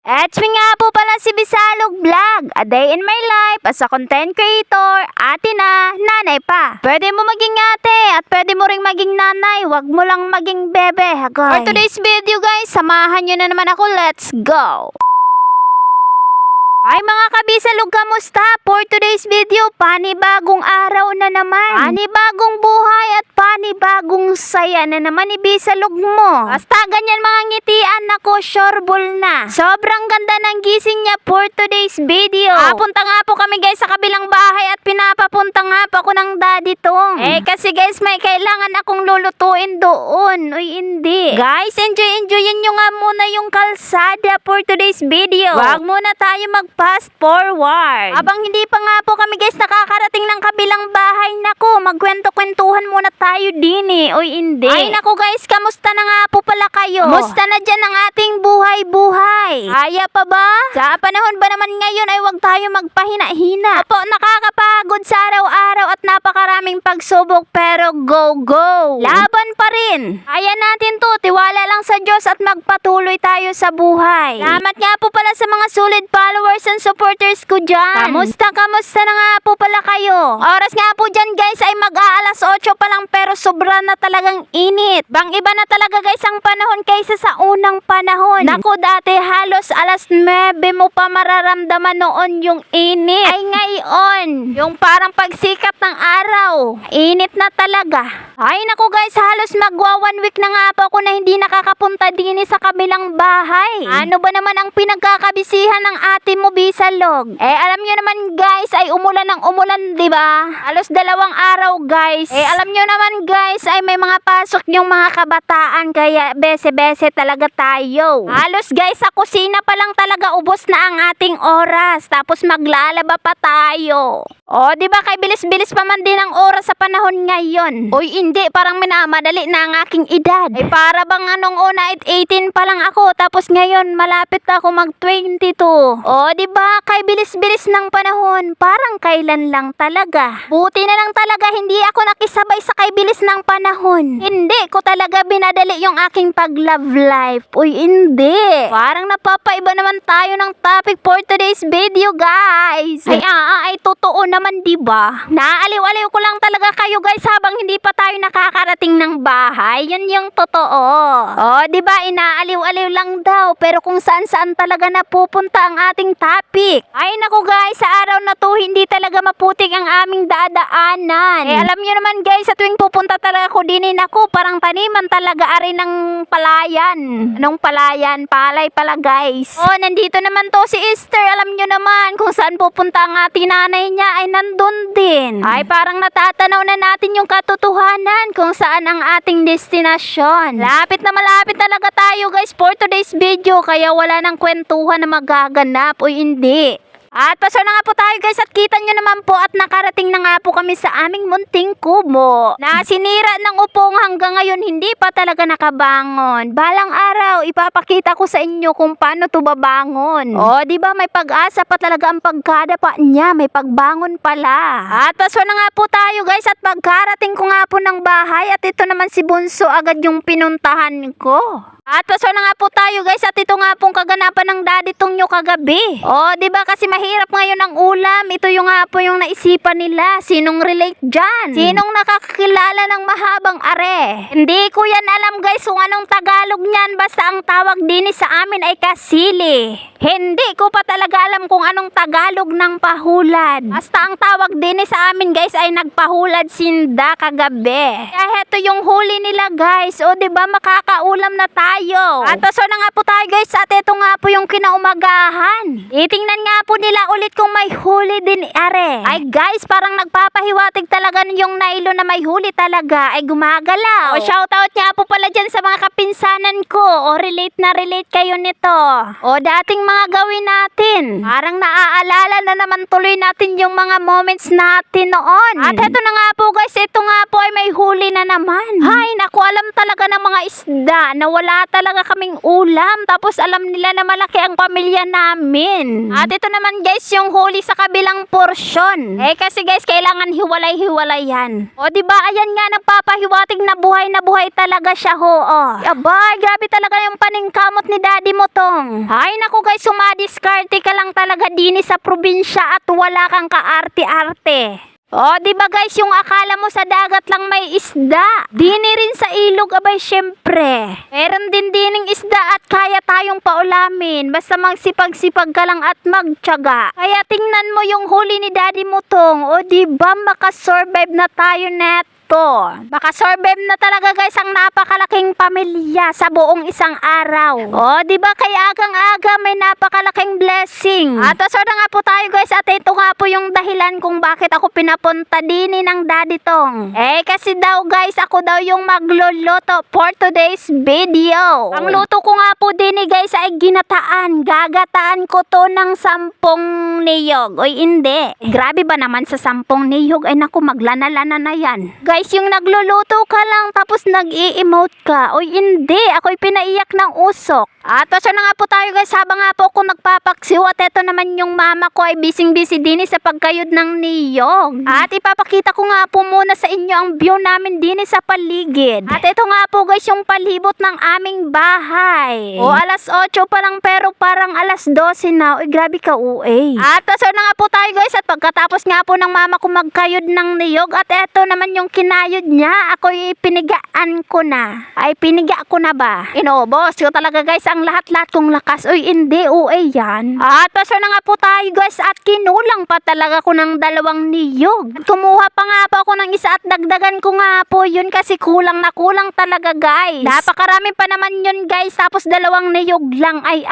It's me nga po pala si Bisalog Vlog, a day in my life as a content creator, ate na, nanay pa. Pwede mo maging ate at pwede mo ring maging nanay, wag mo lang maging bebe, hagoy. For today's video guys, samahan nyo na naman ako, let's go! Ay mga kabisalog, kamusta? For today's video, panibagong araw na naman. Panibagong buhay at panibagong saya na naman ibisalog mo. Basta ganyan mga ngitian ako, sureball na. Sobrang ganda ng gising niya for today's video. Papunta nga po kami guys sa kabilang bahay at pinapapunta nga po ako ng daddy tong. Kasi guys may kailangan akong lulutuin doon. Uy hindi. Guys, enjoyin nyo nga muna yung kalsada for today's video. Wag muna tayo fast forward. Habang hindi pa nga po kami guys nakakarating ng kabilang bahay, nako, magkwento-kwentuhan muna tayo din eh. Uy, hindi. Ay nako guys, kamusta na nga po pala kayo? Kamusta na dyan ang ating buhay-buhay? Kaya pa ba? Sa panahon ba naman ngayon ay wag tayo magpahina-hina. Opo, nakakapagod sa araw-araw at napakaraming pagsubok, pero go! Laban pa rin. Kaya natin to, tiwala lang sa Diyos at magpatuloy tayo sa buhay. Salamat nga po pala sa mga solid followers and supporters ko dyan. Kamusta na nga po pala kayo? Oras nga po dyan guys ay mag-aalas 8 pa lang, pero sobra na talagang init. Bang iba na talaga guys ang panahon kaysa sa unang panahon. Naku, dati halos alas 9 mo pa mararamdaman noon yung init. Ay ngayon, yung parang pagsikat ng araw, init na talaga. Ay naku guys, halos magwa 1 week na nga po ako na hindi nakakapunta din sa kabilang bahay. Ano ba naman ang pinagkakabisihan ng ate mo, Bisalog? Alam nyo naman guys, ay umulan ng umulan, diba? Halos 2 araw guys. Alam nyo naman guys, ay may mga pasok yung mga kabataan, kaya bese-bese talaga tayo. Halos guys, sa kusina pa lang talaga ubos na ang ating oras, tapos maglalaba pa tayo. O, diba kay bilis-bilis pa man din ang oras sa panahon ngayon. Uy, hindi, parang minamadali na ang aking edad. Para bang anong una, 18 pa lang ako, tapos ngayon malapit ako mag 22. O, diba kay bilis-bilis ng panahon, parang kailan lang talaga. Buti na lang talaga hindi ako nakisabay sa kay bilis ng panahon. Hindi ko talaga binadali yung aking pag-love life. Uy, hindi. Parang napapaiba naman tayo ng topic for today's video guys. Ay totoo naman, diba? Naaliw-aliw ko lang talaga kayo guys habang hindi pa tayo nakakarating ng bahay. Yun yung totoo. O, diba, inaaliw-aliw lang daw, pero kung saan-saan talaga napupunta ang ating topic. Ay naku guys, sa araw na to hindi talaga maputik ang aming dadaanan. Alam nyo naman guys, sa tuwing pupunta talaga ko dinin ako, parang taniman talaga ari ng palayan. Anong palayan? Palay pala guys. O, nandito naman to si Esther. Alam nyo naman kung saan pupunta ang ating nanay niya ay nandun din. Ay parang natatanaw na natin yung katotohanan kung saan ang ating destinasyon. Malapit na malapit talaga tayo guys for today's video, kaya wala nang kwentuhan na magaganap o hindi. At paso na nga po tayo guys, at kita nyo naman po at nakarating na nga po kami sa aming munting kubo na sinira ng upong hanggang ngayon hindi pa talaga nakabangon. Balang araw ipapakita ko sa inyo kung paano to babangon. O diba may pag-asa pa talaga ang pagkadapa niya, may pagbangon pala. At paso na nga po tayo guys, at pagkarating ko nga po ng bahay, at ito naman si Bunso agad yung pinuntahan ko. At paso na nga po tayo guys, at ito nga pong kaganapan ng daddy tong nyo kagabi. O, diba kasi mahirap ngayon ang ulam. Ito yung nga po yung naisipan nila. Sinong relate dyan? Sinong nakakilala ng mahabang are? Hindi ko yan alam guys kung anong Tagalog niyan. Basta ang tawag din sa amin ay kasili. Hindi ko pa talaga alam kung anong Tagalog ng pahulad. Basta ang tawag din sa amin guys ay nagpahulad sinda kagabi. Kaya ito yung huli nila guys. O, diba makakaulam na tayo. At paso na nga po tayo guys, at ito nga po yung kinaumagahan. Itingnan nga po nila ulit kung may huli din are. Ay guys, parang nagpapahiwatig talaga yung nylon na may huli talaga ay gumagalaw. O shoutout nga po pala dyan sa mga kapinsanan ko. O relate na relate kayo nito. O dating mga gawin natin. Parang naaalala na naman tuloy natin yung mga moments natin noon. At ito na nga po guys, ito nga po ay may huli na naman. Ay naku, alam talaga ng mga isda na wala talaga kaming ulam. Tapos alam nila na malaki ang pamilya namin. At ito naman guys yung huli sa kabilang porsyon. Kasi guys kailangan hiwalay-hiwalay yan. O diba ayan nga nagpapahiwatig na buhay talaga siya ho. Abay grabe talaga yung paningkamot ni daddy mo tong. Ay naku guys sumadiskarte ka lang talaga din sa probinsya at wala kang kaarte-arte. Diba guys, yung akala mo sa dagat lang may isda. Dini rin sa ilog, abay syempre. Meron din dining isda at kaya tayong paulamin. Basta magsipag-sipag ka lang at magtiyaga. Kaya tingnan mo yung huli ni daddy mo tong. Diba makasurvive na tayo neto. Baka survive na talaga guys ang napakalaking pamilya sa buong isang araw. Diba kaya agang-aga may napakalaking blessing. At so na nga po tayo guys at ito nga po yung dahilan kung bakit ako pinapunta din ng daddy tong. Kasi daw guys ako daw yung magluluto for today's video. Ang luto ko nga po din guys ay ginataan. Gagataan ko to ng 10 niyog. Hindi. Grabe ba naman sa 10 niyog? Ay naku maglana-lana na yan. Guys, yung nagluluto ka lang tapos nag-i-emote ka. Hindi. Ako'y pinaiyak ng usok. At so na nga po tayo guys habang nga po ako nagpapaksiw at eto naman yung mama ko ay busy din sa pagkayod ng niyog. At ipapakita ko nga po muna sa inyo ang view namin din sa paligid. At ito nga po guys yung palibot ng aming bahay. Alas 8 pa lang pero parang alas 12 na. Grabe ka At so na nga po tayo guys at pagkatapos nga po ng mama ko magkayod ng niyog at eto naman yung kinayod niya. Ako'y pinigaan ko na. Ay piniga ko na ba? Inobos ko talaga guys ang lahat-lahat kong lakas. Hindi yan. At so na nga po tayo guys at kinulang pa talaga ko ng 2 niyog. At kumuha pa nga po ako ng isa at dagdagan ko nga po yun kasi kulang na kulang talaga guys. Napakarami pa naman yun guys tapos 2 niyog lang ay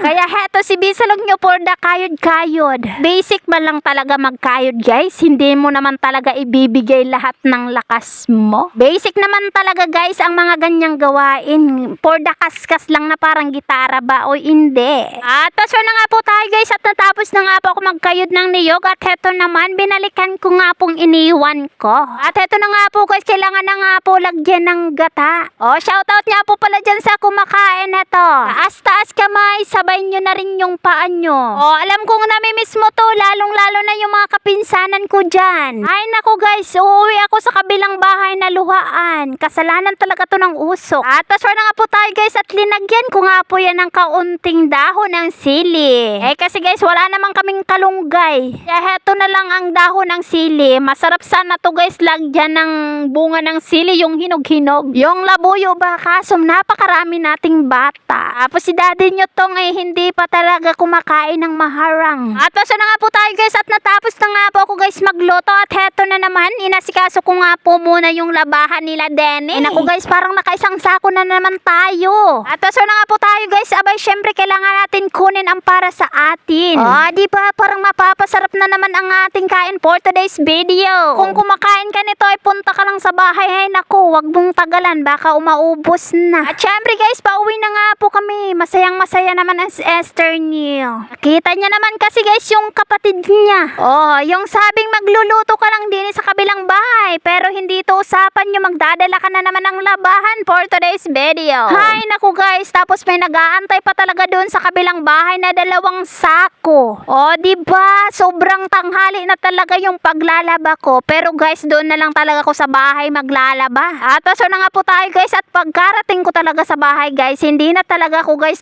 Kaya heto si Bisalog nyo for the kayod-kayod. Basic man lang talaga magkayod guys. Hindi mo naman talaga ibibigay lahat ng lakas mo. Basic naman talaga guys ang mga ganyang gawain. For the kaskas lang na parang gitara ba hindi. At so na nga po tayo guys at natapos na nga po ako magkayod ng niyog at heto naman binalikan ko nga pong iniwan ko. At heto na nga po guys kailangan na nga po lagyan ng gata. Shoutout nga po pala dyan sa kumakain na to. Taas-taas kamay sabay nyo na rin yung paa nyo. Alam kong namimiss mo to lalong lalo na yung mga kapinsanan ko dyan. Ay nako guys uuwi ako sa kabilang bahay na luhaan. Kasalanan talaga to ng usok. At so na nga po tayo guys at linagyan ko nga po yan ng kaunting dahon ng sili. Kasi guys wala namang kaming kalunggay. Kaya heto na lang ang dahon ng sili. Masarap sana to guys lagyan ng bunga ng sili yung hinog-hinog. Yung labuyo ba kaso napakarami nating bata. Tapos si daddy nyo tong hindi pa talaga kumakain ng maharang. At so na nga po tayo guys at natapos na nga po ako guys magluto at heto na naman inasikaso ko nga po muna yung labahan nila Denny. Naku guys parang nakaisang sako na naman tayo. At so na nga po tayo guys abay syempre kailangan natin kunin ang para sa atin. Diba parang mapapasarap na naman ang ating kain for today's video. Kung kumakain ka nito ay punta ka lang sa bahay. Ay naku wag mong tagalan baka umaubos na. At syempre guys pauwi na nga po kami. Masayang masaya naman ang Esther niyo. Nakita niya naman kasi guys yung kapatid niya. Yung sabing magluluto ka lang din sa kabilang bahay pero hindi ito usapan nyo magdadala ka na naman ng labahan for today's video. Hay naku guys tapos may nag-aantay pa talaga doon sa kabilang bahay na 2 sako. Diba sobrang tanghali na talaga yung paglalaba ko pero guys doon na lang talaga ako sa bahay maglalaba. At so na nga po tayo guys at pagkarating ko talaga sa bahay guys hindi na talaga ako guys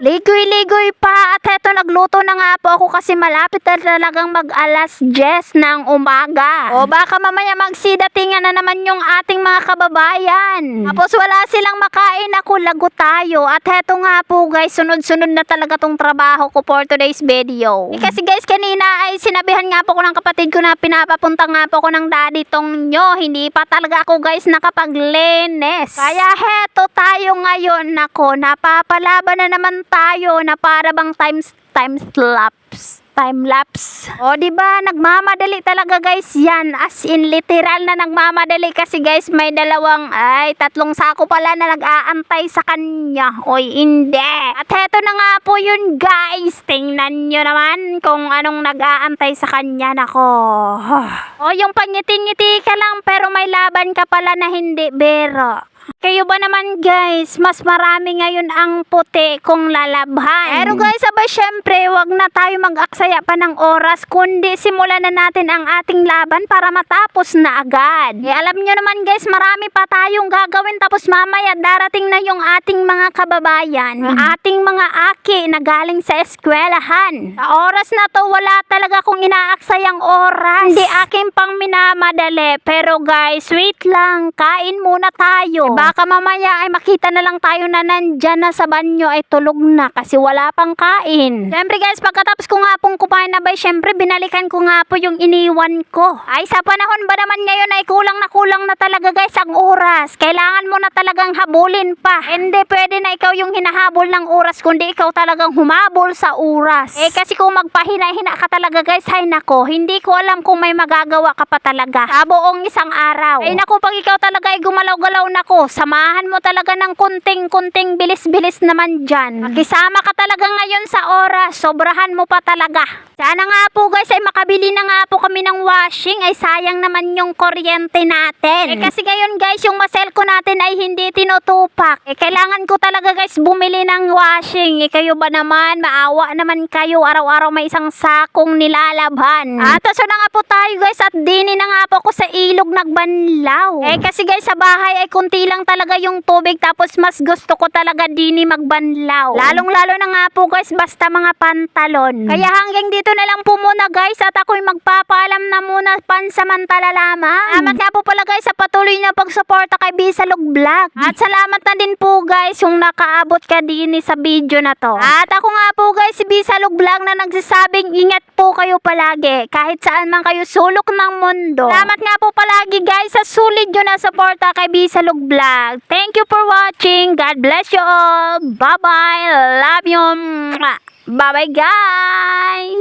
ligoy-ligoy pa at heto nagluto na nga po ako kasi malapit na talagang mag alas 10 ng umaga. Baka mamaya magsidatingan na naman yung ating mga kababayan. Tapos wala silang makain ako lago tayo at heto nga po guys sunod-sunod na talaga tong trabaho ko for today's video. Kasi guys kanina ay sinabihan nga po ko ng kapatid ko na pinapapunta nga po ko ng daddy tong nyo. Hindi pa talaga ako guys nakapaglinis. Kaya heto tayo ngayon nako napapalaban na naman tayo na para bang time-lapse. Diba? Nagmamadali talaga guys yan. As in literal na nagmamadali kasi guys may 3 sako pala na nag-aantay sa kanya. Hindi. At heto na nga po yun guys. Tingnan nyo naman kung anong nag-aantay sa kanya. Nako. Yung pangiti-ngiti ka lang pero may laban ka pala na hindi bero. Kayo ba naman guys, mas marami ngayon ang puti kung lalabhan. Pero guys, abay syempre, wag na tayo mag-aksaya pa ng oras, kundi simulan na natin ang ating laban para matapos na agad. Alam nyo naman guys, marami pa tayong gagawin tapos mamaya darating na yung ating mga kababayan, ating mga aki na galing sa eskwelahan. Sa oras na to, wala talaga kung inaaksayang oras. Hindi aking pang minamadali. Pero guys, wait lang, kain muna tayo. Baka mamaya ay makita na lang tayo na nandyan na sa banyo ay tulog na kasi wala pang kain. Siyempre guys, pagkatapos ko nga pong kumain na ba, siyempre binalikan ko nga po yung iniwan ko. Ay sa panahon ba naman ngayon ay kulang na talaga guys ang oras. Kailangan mo na talagang habulin pa. Hindi pwede na ikaw yung hinahabol ng oras, kundi ikaw talagang humabol sa oras. Kasi kung magpahina-hina ka talaga guys, ay nako, hindi ko alam kung may magagawa ka pa talaga sa buong isang araw. Ay nako, pag ikaw talaga ay gumalaw-galaw nako, samahan mo talaga ng kunting bilis-bilis naman dyan. Makisama ka talaga ngayon sa oras, sobrahan mo pa talaga. Sana nga po guys ay makabili na nga po kami ng washing, ay sayang naman yung kuryente natin. Kasi ngayon guys, yung maselco natin ay hindi tinutupak. Kailangan ko talaga guys bumili ng washing. Kayo ba naman, maawa naman kayo, araw-araw may isang sakong nilalabhan. At so na nga po tayo guys, at dini na nga po ako sa ilog nagbanlaw. Kasi guys sa bahay ay kunti lang talaga yung tubig, tapos mas gusto ko talaga dini magbanlaw. Lalong-lalo na nga po guys, basta mga pantalon. Kaya hanggang dito na lang po muna guys, at ako'y magpapaalam na muna pansamantala lamang. Salamat nga po pala guys sa patuloy na pagsuporta kay Bisalog Vlog. At salamat na din po guys yung nakaabot ka dini sa video na to. At ako nga po guys, si Bisalog Vlog na nagsasabing ingat po kayo palagi kahit saan man kayo sulok ng mundo. Salamat nga po palagi guys sa sulit nyo na suporta kay Bisalog Vlog. Thank you for watching. God bless you all. Bye bye. Love you. Bye bye guys.